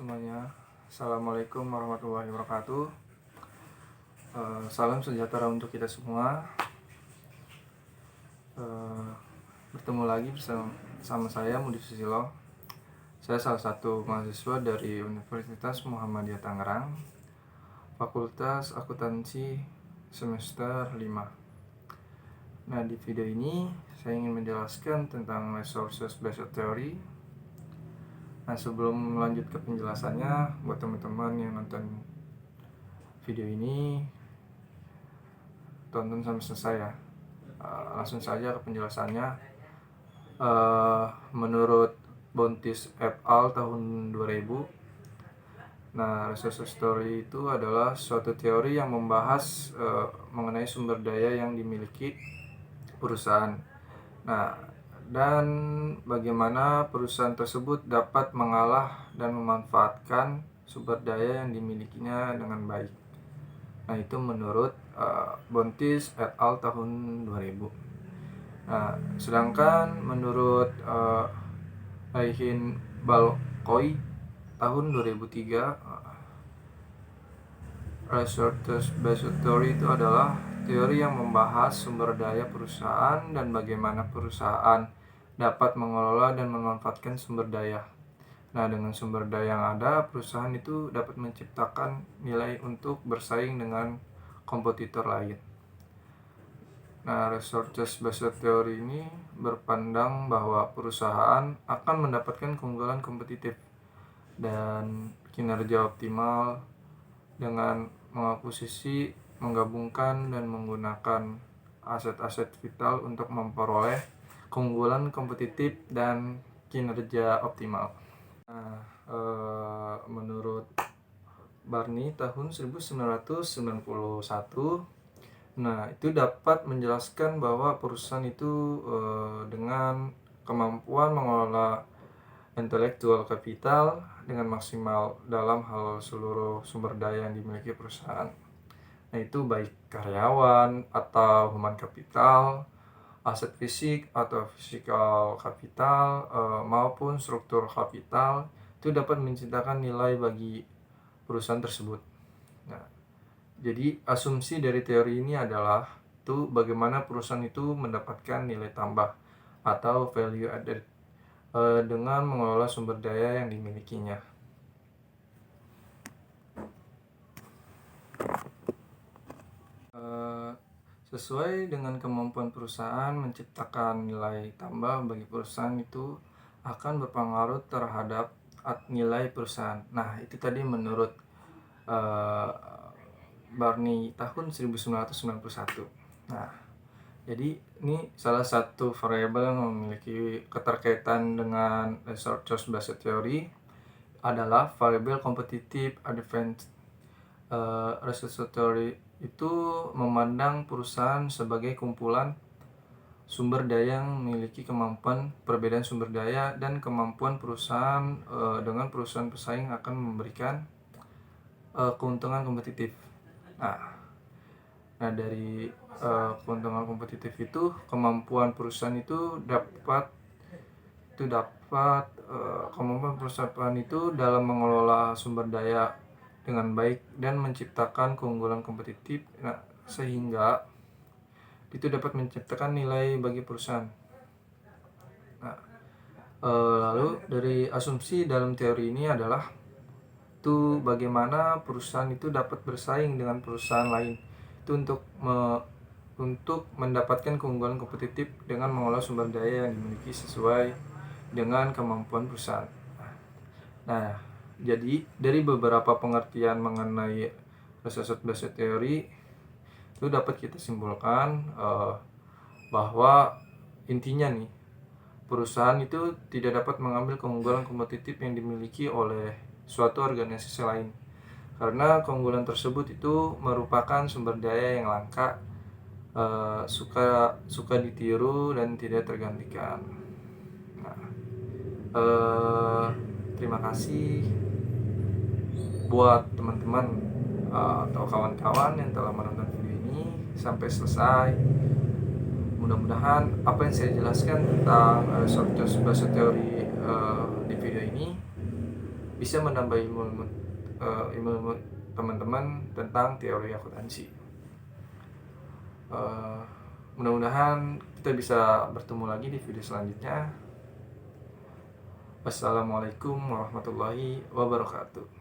semuanya. Assalamualaikum warahmatullahi wabarakatuh. Salam sejahtera untuk kita semua. Bertemu lagi bersama saya Mudi Susilo. Saya salah satu mahasiswa dari Universitas Muhammadiyah Tangerang, Fakultas Akuntansi semester 5. Nah, di video ini saya ingin menjelaskan tentang resources based theory. Nah, sebelum melanjut ke penjelasannya, buat teman-teman yang nonton video ini, tonton sampai selesai ya. Langsung saja ke penjelasannya. Menurut Bontis et al. Tahun 2000, nah, resources theory itu adalah suatu teori yang membahas mengenai sumber daya yang dimiliki perusahaan. Nah, dan bagaimana perusahaan tersebut dapat mengolah dan memanfaatkan sumber daya yang dimilikinya dengan baik. Nah, itu menurut Bontis et al. Tahun 2000. Nah, sedangkan menurut Aihin Balkoi tahun 2003, resources based theory itu adalah teori yang membahas sumber daya perusahaan dan bagaimana perusahaan dapat mengelola dan memanfaatkan sumber daya. Nah, dengan sumber daya yang ada, perusahaan itu dapat menciptakan nilai untuk bersaing dengan kompetitor lain. Nah, resources based theory ini berpandang bahwa perusahaan akan mendapatkan keunggulan kompetitif dan kinerja optimal dengan mengakuisisi, menggabungkan, dan menggunakan aset-aset vital untuk memperoleh keunggulan kompetitif dan kinerja optimal. Nah, menurut Barney tahun 1991, nah, itu dapat menjelaskan bahwa perusahaan itu dengan kemampuan mengelola intellectual capital dengan maksimal dalam hal seluruh sumber daya yang dimiliki perusahaan. Nah, itu baik karyawan atau human capital, aset fisik atau physical capital, maupun struktur kapital, itu dapat menciptakan nilai bagi perusahaan tersebut. Nah, jadi asumsi dari teori ini adalah itu bagaimana perusahaan itu mendapatkan nilai tambah atau value added dengan mengelola sumber daya yang dimilikinya. Sesuai dengan kemampuan perusahaan menciptakan nilai tambah bagi perusahaan itu akan berpengaruh terhadap nilai perusahaan. Nah, itu tadi menurut Barney tahun 1991. Nah, jadi ini salah satu variabel yang memiliki keterkaitan dengan resources based theory adalah variabel competitive advantage. Resources theory itu memandang perusahaan sebagai kumpulan sumber daya yang memiliki kemampuan perbedaan sumber daya dan kemampuan perusahaan dengan perusahaan pesaing akan memberikan keuntungan kompetitif. Nah, dari keuntungan kompetitif itu, kemampuan perusahaan itu dapat kemampuan perusahaan itu dalam mengelola sumber daya dengan baik dan menciptakan keunggulan kompetitif, sehingga itu dapat menciptakan nilai bagi perusahaan. Nah, lalu dari asumsi dalam teori ini adalah itu bagaimana perusahaan itu dapat bersaing dengan perusahaan lain itu untuk mendapatkan keunggulan kompetitif dengan mengolah sumber daya yang dimiliki sesuai dengan kemampuan perusahaan. Nah, jadi dari beberapa pengertian mengenai resources based theory itu dapat kita simpulkan bahwa intinya nih, perusahaan itu tidak dapat mengambil keunggulan kompetitif yang dimiliki oleh suatu organisasi lain, karena keunggulan tersebut itu merupakan sumber daya yang langka, suka ditiru dan tidak tergantikan. Nah, terima kasih buat teman-teman atau kawan-kawan yang telah menonton video ini sampai selesai. Mudah-mudahan apa yang saya jelaskan tentang resources based theory di video ini bisa menambah ilmu teman-teman tentang teori akuntansi. Mudah-mudahan kita bisa bertemu lagi di video selanjutnya. Wassalamualaikum warahmatullahi wabarakatuh.